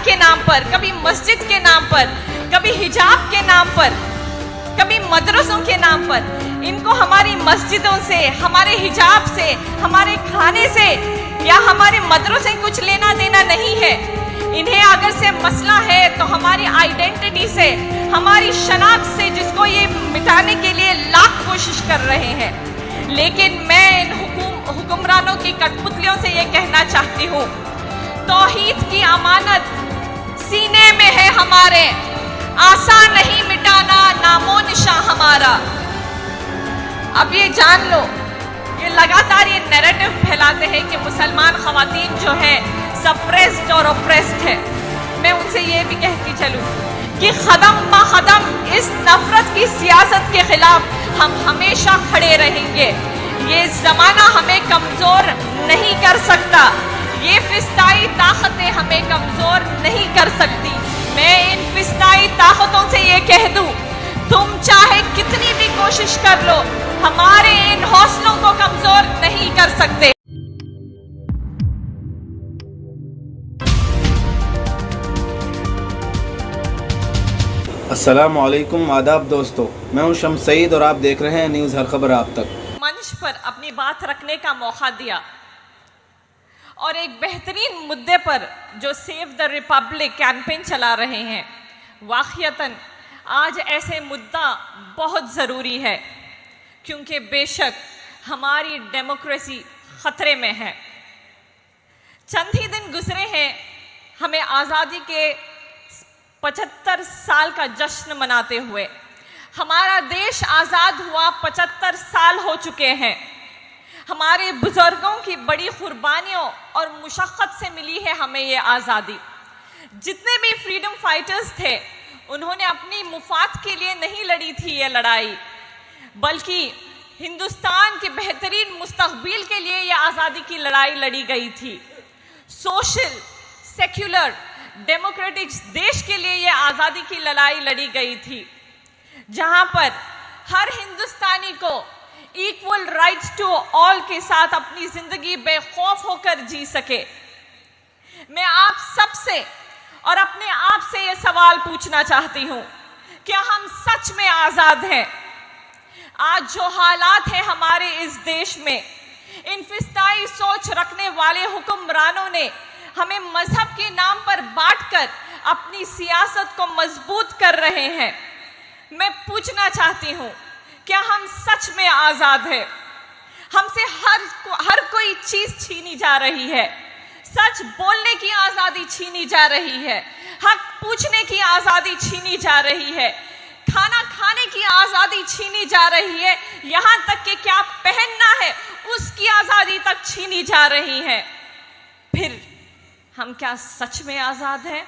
के नाम पर, कभी मस्जिद के नाम पर, कभी हिजाब के नाम पर, कभी मदरसों के नाम पर। इनको हमारी मस्जिदों से, हमारे हिजाब से, हमारे खाने से या हमारे मदरसों से कुछ लेना देना नहीं है। इन्हें अगर से मसला है तो हमारी आइडेंटिटी से, हमारी शनाख्त से, जिसको ये मिटाने के लिए लाख कोशिश कर रहे हैं। लेकिन मैं इन हुक्मरानों की कठपुतलियों से ये कहना चाहती हूँ, तौहीद की अमानत सीने में है हमारे, आसान नहीं मिटाना नामो निशान हमारा। अब ये जान लो, ये लगातार ये नैरेटिव फैलाते हैं कि मुसलमान खवातीन जो है सप्रेस्ड और ओप्रेस्ड है। मैं उनसे ये भी कहती चलूँ कि कदम ब कदम इस नफरत की सियासत के खिलाफ हम हमेशा खड़े रहेंगे। ये जमाना हमें कमजोर नहीं कर सकता, ये फिस्ताई ताकतें हमें कमजोर नहीं कर सकती। मैं इन फिस्ताई ताकतों से ये कह दूं, तुम चाहे कितनी भी कोशिश कर लो, हमारे इन हौसलों को कमजोर नहीं कर सकते। अस्सलाम वालेकुम, आदाब दोस्तों, मैं हूं शम्स सईद और आप देख रहे हैं न्यूज़ हर खबर आप तक। मंच पर अपनी बात रखने का मौका दिया और एक बेहतरीन मुद्दे पर जो सेव द रिपब्लिक कैंपेन चला रहे हैं, वाक़ियतन आज ऐसे मुद्दा बहुत ज़रूरी है, क्योंकि बेशक हमारी डेमोक्रेसी ख़तरे में है। चंद ही दिन गुजरे हैं हमें आज़ादी के 75 साल का जश्न मनाते हुए। हमारा देश आज़ाद हुआ 75 साल हो चुके हैं। हमारे बुजुर्गों की बड़ी कुर्बानियों और मुशक्क़त से मिली है हमें ये आज़ादी। जितने भी फ्रीडम फाइटर्स थे, उन्होंने अपनी मुफाद के लिए नहीं लड़ी थी ये लड़ाई, बल्कि हिंदुस्तान की बेहतरीन मुस्तक़बिल के लिए ये आज़ादी की लड़ाई लड़ी गई थी। सोशल, सेक्युलर, डेमोक्रेटिक देश के लिए ये आज़ादी की लड़ाई लड़ी गई थी, जहां पर हर हिंदुस्तानी को इक्वल राइट्स टू ऑल के साथ अपनी जिंदगी बेखौफ होकर जी सके। मैं आप सबसे और अपने आप से ये सवाल पूछना चाहती हूं, क्या हम सच में आज़ाद हैं? आज जो हालात है हमारे इस देश में, इन फिस्ताई सोच रखने वाले हुक्मरानों ने हमें मजहब के नाम पर बांटकर अपनी सियासत को मजबूत कर रहे हैं। मैं पूछना चाहती हूं, क्या हम सच में आज़ाद हैं? हमसे हर कोई चीज छीनी जा रही है। सच बोलने की आज़ादी छीनी जा रही है, हक पूछने की आज़ादी छीनी जा रही है, खाना खाने की आज़ादी छीनी जा रही है, यहाँ तक कि क्या पहनना है उसकी आज़ादी तक छीनी जा रही है। फिर हम क्या सच में आज़ाद हैं?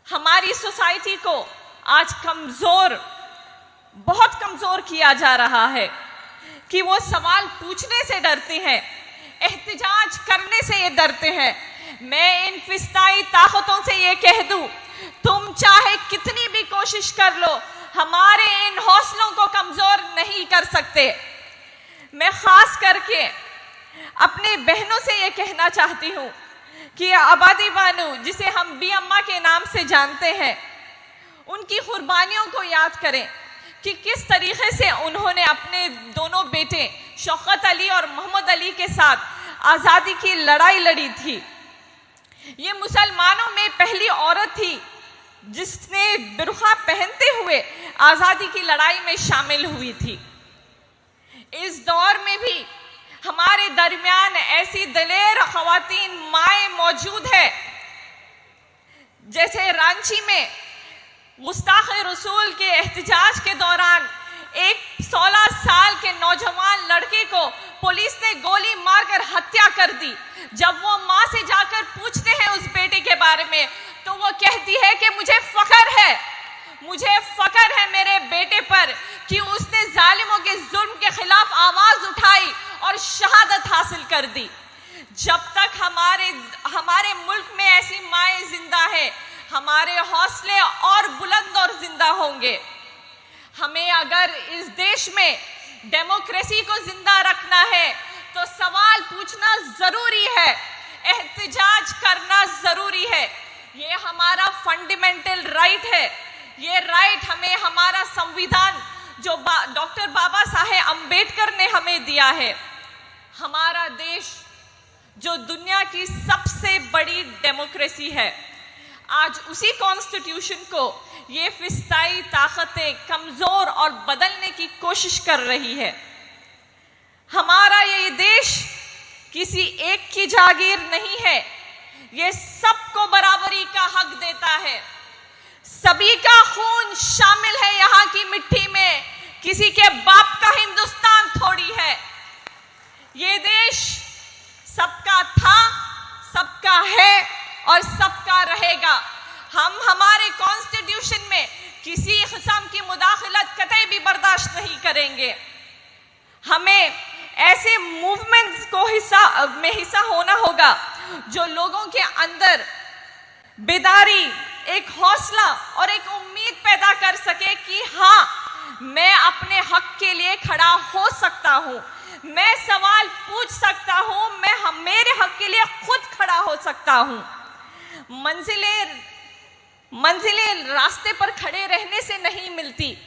हमारी सोसाइटी को आज कमज़ोर, बहुत कमज़ोर किया जा रहा है कि वो सवाल पूछने से डरते हैं, एहतिजाज करने से ये डरते हैं। मैं इन फिस्ताई ताकतों से ये कह दूं, तुम चाहे कितनी भी कोशिश कर लो, हमारे इन हौसलों को कमज़ोर नहीं कर सकते। मैं ख़ास करके अपने बहनों से ये कहना चाहती हूँ कि आबादी बानू, जिसे हम बी अम्मा के नाम से जानते हैं, उनकी कुर्बानियों को याद करें कि किस तरीके से उन्होंने अपने दोनों बेटे शौकत अली और मोहम्मद अली के साथ आज़ादी की लड़ाई लड़ी थी। ये मुसलमानों में पहली औरत थी जिसने बुर्का पहनते हुए आज़ादी की लड़ाई में शामिल हुई थी। इस दौर में भी हमारे दरमियान ऐसी दलेर ख़वातीन माएँ मौजूद है, जैसे रांची में गुस्ताख रसूल के एहतजाज के दौरान एक 16 साल के नौजवान लड़के को पुलिस ने गोली मारकर हत्या कर दी। जब वो माँ से जाकर पूछते हैं उस बेटे के बारे में, तो वो कहती है कि मुझे फ़ख्र है मेरे बेटे पर कि उसने जालिमों के जुल्म के खिलाफ आवाज़ उठाई और शहादत हासिल कर दी। जब तक हमारे मुल्क में ऐसी माएँ जिंदा है, हमारे हौसले और बुलंद और जिंदा होंगे। हमें अगर इस देश में डेमोक्रेसी को जिंदा रखना है तो सवाल पूछना जरूरी है एहतजाज करना जरूरी है। ये हमारा फंडामेंटल राइट है। ये राइट हमें हमारा संविधान जो डॉक्टर बाबा साहेब अंबेडकर ने हमें दिया है। हमारा देश जो दुनिया की सबसे बड़ी डेमोक्रेसी है, आज उसी कॉन्स्टिट्यूशन को ये फिस्ताई ताकतें कमजोर और बदलने की कोशिश कर रही है। हमारा ये देश किसी एक की जागीर नहीं है, ये सबको बराबरी का हक देता है। सभी का खून शामिल है यहाँ की मिट्टी में, किसी के बाप का हिंदुस्तान थोड़ी है। ये देश सबका था, सबका है और सबका रहेगा। हम हमारे कॉन्स्टिट्यूशन में किसी किस्म की मुदाखलत कतई भी बर्दाश्त नहीं करेंगे। हमें ऐसे मूवमेंट्स को हिस्सा होना होगा जो लोगों के अंदर बेदारी, एक हौसला और एक उम्मीद पैदा कर सके कि हाँ, मैं अपने हक के लिए खड़ा हो सकता हूँ, मैं सवाल पूछ सकता हूँ, मैं मेरे हक के लिए खुद खड़ा हो सकता हूँ। मंजिलें रास्ते पर खड़े रहने से नहीं मिलती,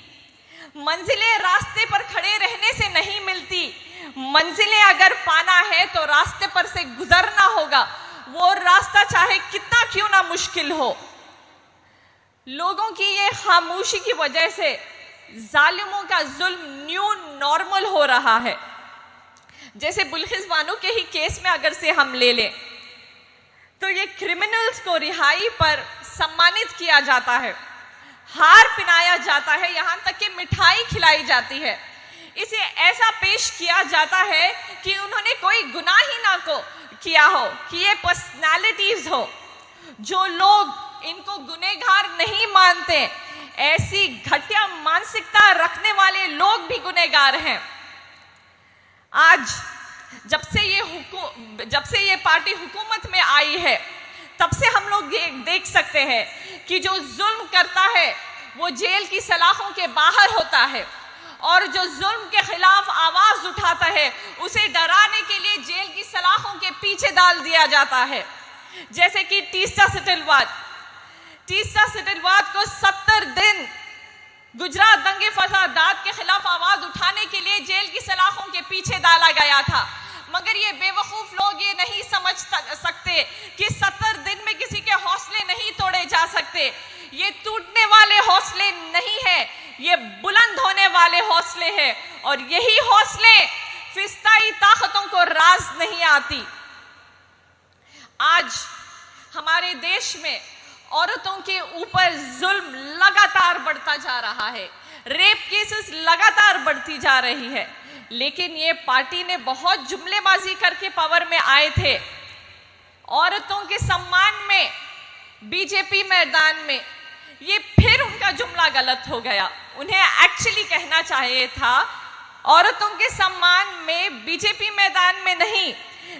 मंजिलें रास्ते पर खड़े रहने से नहीं मिलती। मंजिलें अगर पाना है तो रास्ते पर से गुजरना होगा, वो रास्ता चाहे कितना क्यों ना मुश्किल हो। लोगों की ये खामोशी की वजह से जालिमों का जुल्म न्यू नॉर्मल हो रहा है। जैसे बिल्किस बानो के ही केस में अगर से हम ले लें तो ये क्रिमिनल्स को रिहाई पर सम्मानित किया जाता है, हार पहनाया जाता है, यहाँ तक कि मिठाई खिलाई जाती है। इसे ऐसा पेश किया जाता है कि उन्होंने कोई गुनाह ही ना किया हो, कि ये पर्सनालिटीज हो। जो लोग इनको गुनहगार नहीं मानते, ऐसी घटिया मानसिकता रखने वाले लोग भी गुनहगार हैं। आज जब से ये पार्टी हुकूमत में आई है, तब से हम लोग देख सकते हैं कि जो जुल्म करता है वो जेल की सलाखों के बाहर होता है, और जो जुल्म के खिलाफ आवाज उठाता है उसे डराने के लिए जेल की सलाखों के पीछे डाल दिया जाता है। जैसे कि तीस्ता सेटलवाद को 70 दिन गुजरात दंगे फसादात के खिलाफ आवाज उठाने के लिए जेल की सलाखों के पीछे डाला गया था। मगर ये बेवकूफ लोग ये नहीं समझ सकते कि 70 दिन में किसी के हौसले नहीं तोड़े जा सकते। ये टूटने वाले हौसले नहीं है, ये बुलंद होने वाले हौसले हैं, और यही हौसले फिस्ताई ताकतों को रास नहीं आती। आज हमारे देश में औरतों के ऊपर जुल्म लगातार बढ़ता जा रहा है, रेप केसेस लगातार बढ़ती जा रही है। लेकिन ये पार्टी ने बहुत जुमलेबाजी करके पावर में आए थे। औरतों के सम्मान में बीजेपी मैदान में, ये फिर उनका जुमला गलत हो गया। उन्हें एक्चुअली कहना चाहिए था औरतों के सम्मान में बीजेपी मैदान में नहीं,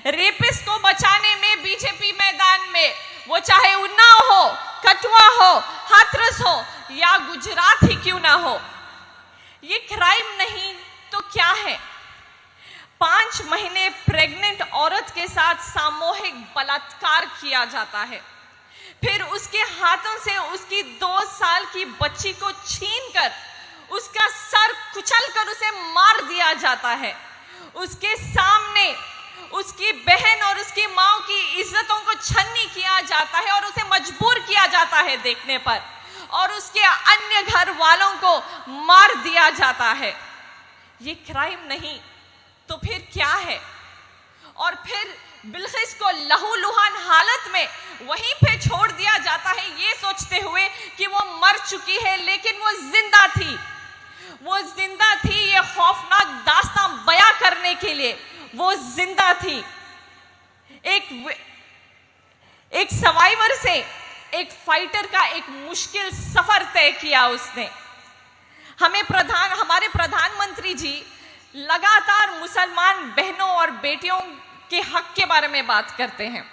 रेपिस्ट को बचाने में बीजेपी मैदान में, वो चाहे उन्नाव हो, कठुआ हो, हाथरस हो या गुजरात ही क्यों ना हो। ये क्राइम नहीं तो क्या है? 5 महीने प्रेग्नेंट औरत के साथ सामूहिक बलात्कार किया जाता है, फिर उसके हाथों से उसकी 2 साल की बच्ची को छीनकर उसका सर कुचलकर उसे मार दिया जाता है। उसके सामने उसकी बहन और उसकी माँ की इज्जतों को छन्नी किया जाता है और उसे मजबूर किया जाता है देखने पर, और उसके अन्य घर वालों को मार दिया जाता है। ये क्राइम नहीं तो फिर क्या है? और फिर बिल्किस को लहूलुहान हालत में वहीं पे छोड़ दिया जाता है, ये सोचते हुए कि वो मर चुकी है, लेकिन वो जिंदा थी। वो जिंदा थी ये खौफनाक दास्तां बयां करने के लिए, वो जिंदा थी। एक सर्वाइवर से एक फाइटर का एक मुश्किल सफर तय किया उसने। हमारे प्रधानमंत्री जी लगातार मुसलमान बहनों और बेटियों के हक के बारे में बात करते हैं।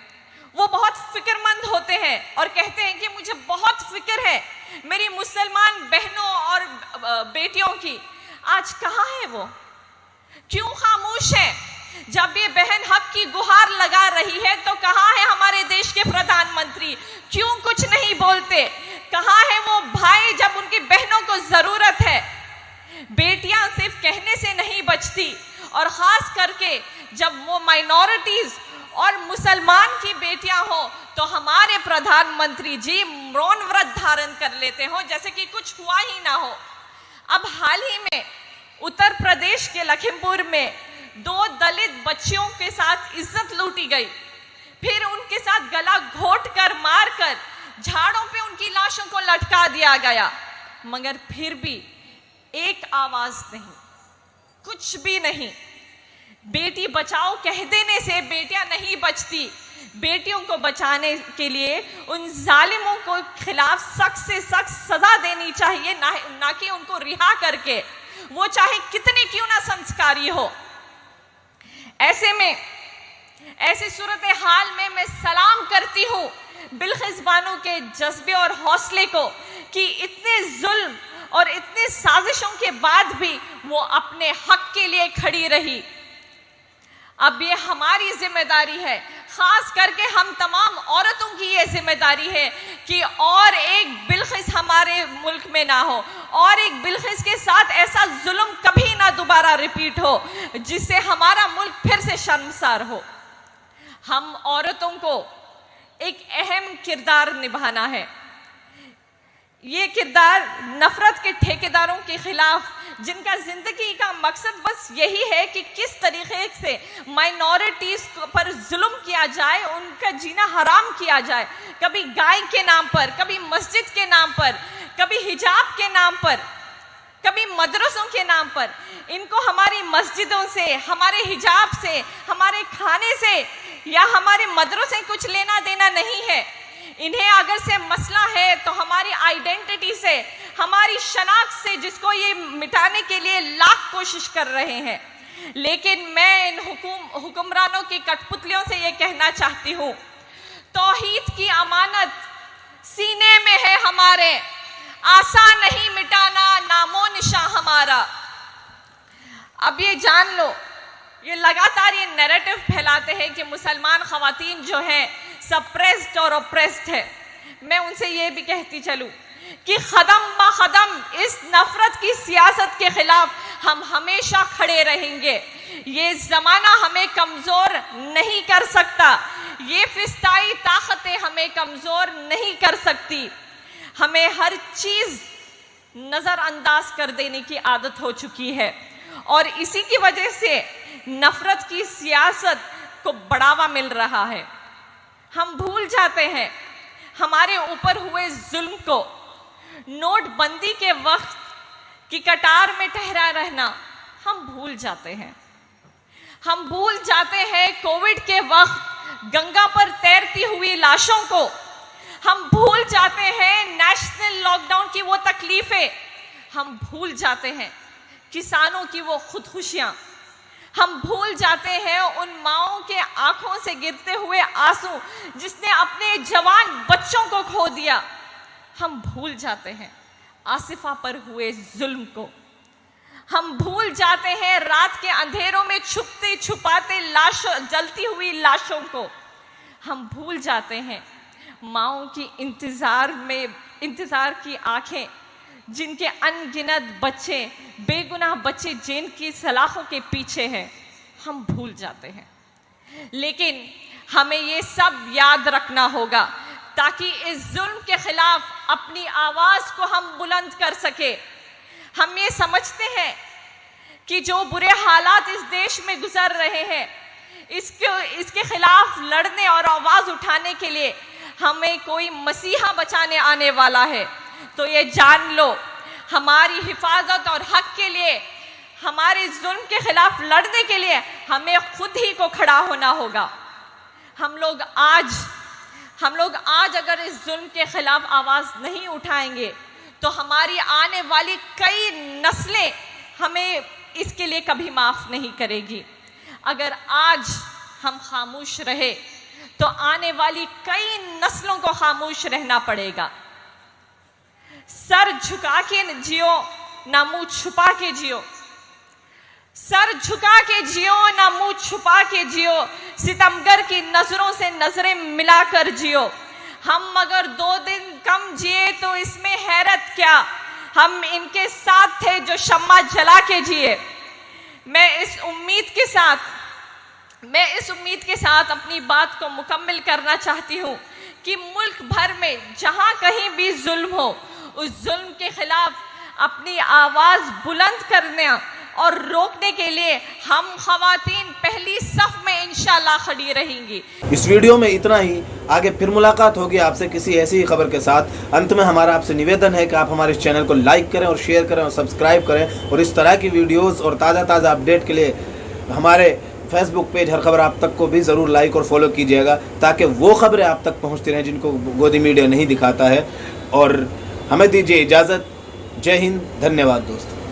वो बहुत फिक्रमंद होते हैं और कहते हैं कि मुझे बहुत फिक्र है मेरी मुसलमान बहनों और बेटियों की। आज कहाँ है वो? क्यों खामोश है? जब ये बहन हक की गुहार लगा रही है तो कहाँ है हमारे देश के प्रधानमंत्री? क्यों कुछ नहीं बोलते? कहाँ है वो भाई जब उनकी बहनों को जरूरत है? बेटियां सिर्फ कहने से नहीं बचती, और खास करके जब वो माइनॉरिटीज और मुसलमान की बेटियां हो तो हमारे प्रधानमंत्री जी मौन व्रत धारण कर लेते हो जैसे कि कुछ हुआ ही ना हो। अब हाल ही में उत्तर प्रदेश के लखीमपुर में 2 दलित बच्चियों के साथ इज्जत लूटी गई, फिर उनके साथ गला घोट कर मार कर झाड़ों पे उनकी लाशों को लटका दिया गया, मगर फिर भी एक आवाज नहीं, कुछ भी नहीं। बेटी बचाओ कह देने से बेटियां नहीं बचती। बेटियों को बचाने के लिए उन जालिमों को खिलाफ सख्त से सख्त सजा देनी चाहिए, ना कि उनको रिहा करके, वो चाहे कितने क्यों ना संस्कारी हो। ऐसे में ऐसी सूरत हाल में मैं सलाम करती हूँ बिल्किस बानो के जज्बे और हौसले को कि इतने जुल्म और इतने साजिशों के बाद भी वो अपने हक के लिए खड़ी रही। अब ये हमारी जिम्मेदारी है, खास करके हम तमाम औरतों की ये जिम्मेदारी है कि और एक बिल्किस हमारे मुल्क में ना हो, और एक बिल्किस के साथ ऐसा जुल्म कभी ना दोबारा रिपीट हो जिससे हमारा मुल्क फिर से शर्मसार हो। हम औरतों को एक अहम किरदार निभाना है। ये किरदार नफरत के ठेकेदारों के खिलाफ, जिनका जिंदगी का मकसद बस यही है कि किस तरीके से माइनॉरिटीज पर जुल्म किया जाए, उनका जीना हराम किया जाए, कभी गाय के नाम पर, कभी मस्जिद के नाम पर, कभी हिजाब के नाम पर, कभी मदरसों के नाम पर। इनको हमारी मस्जिदों से, हमारे हिजाब से, हमारे खाने से या हमारे मदरसों से कुछ लेना देना नहीं है। इन्हें अगर से मसला है तो हमारी आइडेंटिटी से, हमारी शनाख्त से, जिसको ये मिटाने के लिए लाख कोशिश कर रहे हैं। लेकिन मैं इन हुक्मरानों की कठपुतलियों से ये कहना चाहती हूँ, तौहीद की अमानत सीने में है हमारे, आसान नहीं मिटाना नामो निशान हमारा। अब ये जान लो, ये लगातार ये नैरेटिव फैलाते हैं कि मुसलमान खवातीन जो हैं सप्रेस्ड और ओप्रेस्ड है। मैं उनसे ये भी कहती चलूं कि कदम ब कदम इस नफरत की सियासत के खिलाफ हम हमेशा खड़े रहेंगे। ये जमाना हमें कमजोर नहीं कर सकता, ये फिस्ताई ताकतें हमें कमजोर नहीं कर सकती। हमें हर चीज नजरअंदाज कर देने की आदत हो चुकी है, और इसी की वजह से नफरत की सियासत को बढ़ावा मिल रहा है। हम भूल जाते हैं हमारे ऊपर हुए जुल्म को, नोटबंदी के वक्त की कतार में ठहरा रहना हम भूल जाते हैं। हम भूल जाते हैं कोविड के वक्त गंगा पर तैरती हुई लाशों को। हम भूल जाते हैं नेशनल लॉकडाउन की वो तकलीफें। हम भूल जाते हैं किसानों की वो खुदकुशियां। हम भूल जाते हैं उन माओं के आंखों से गिरते हुए आंसू जिसने अपने जवान बच्चों को खो दिया। हम भूल जाते हैं आसिफा पर हुए जुल्म को। हम भूल जाते हैं रात के अंधेरों में छुपते छुपाते लाशों, जलती हुई लाशों को। हम भूल जाते हैं माओं की इंतजार की आंखें, जिनके अनगिनत बच्चे, बेगुनाह बच्चे जेल की सलाखों के पीछे हैं। हम भूल जाते हैं। लेकिन हमें ये सब याद रखना होगा ताकि इस जुल्म के खिलाफ अपनी आवाज को हम बुलंद कर सके। हम ये समझते हैं कि जो बुरे हालात इस देश में गुजर रहे हैं, इसके खिलाफ लड़ने और आवाज उठाने के लिए हमें कोई मसीहा बचाने आने वाला है। तो ये जान लो, हमारी हिफाजत और हक के लिए, हमारे जुल्म के खिलाफ लड़ने के लिए हमें खुद ही को खड़ा होना होगा। हम लोग आज अगर इस जुल्म के खिलाफ आवाज नहीं उठाएंगे तो हमारी आने वाली कई नस्लें हमें इसके लिए कभी माफ नहीं करेगी। अगर आज हम खामोश रहे तो आने वाली कई नस्लों को खामोश रहना पड़ेगा। सर झुका के जियो, ना मुंह छुपा के जियो। सर झुका के जियो ना मुंह छुपा के जियो, सितमगर की नजरों से नजरें मिलाकर जियो। हम अगर 2 दिन कम जिए तो इसमें हैरत क्या, हम इनके साथ थे जो शम्मा जला के जिए। मैं इस उम्मीद के साथ अपनी बात को मुकम्मल करना चाहती हूँ कि मुल्क भर में जहाँ कहीं भी जुल्म हो, उस जुल्म के खिलाफ अपनी आवाज़ बुलंद करने और रोकने के लिए हम खवातीन पहली सफ में इंशाल्लाह खड़ी रहेंगी। इस वीडियो में इतना ही। आगे फिर मुलाकात होगी आपसे किसी ऐसी ही खबर के साथ। अंत में हमारा आपसे निवेदन है कि आप हमारे इस चैनल को लाइक करें और शेयर करें और सब्सक्राइब करें, और इस तरह की वीडियोस और ताज़ा अपडेट के लिए हमारे फेसबुक पेज हर खबर आप तक को भी ज़रूर लाइक और फॉलो कीजिएगा, ताकि वो खबरें आप तक पहुँचती रहें जिनको गोदी मीडिया नहीं दिखाता है। और हमें दीजिए इजाज़त। जय हिंद, धन्यवाद दोस्तों।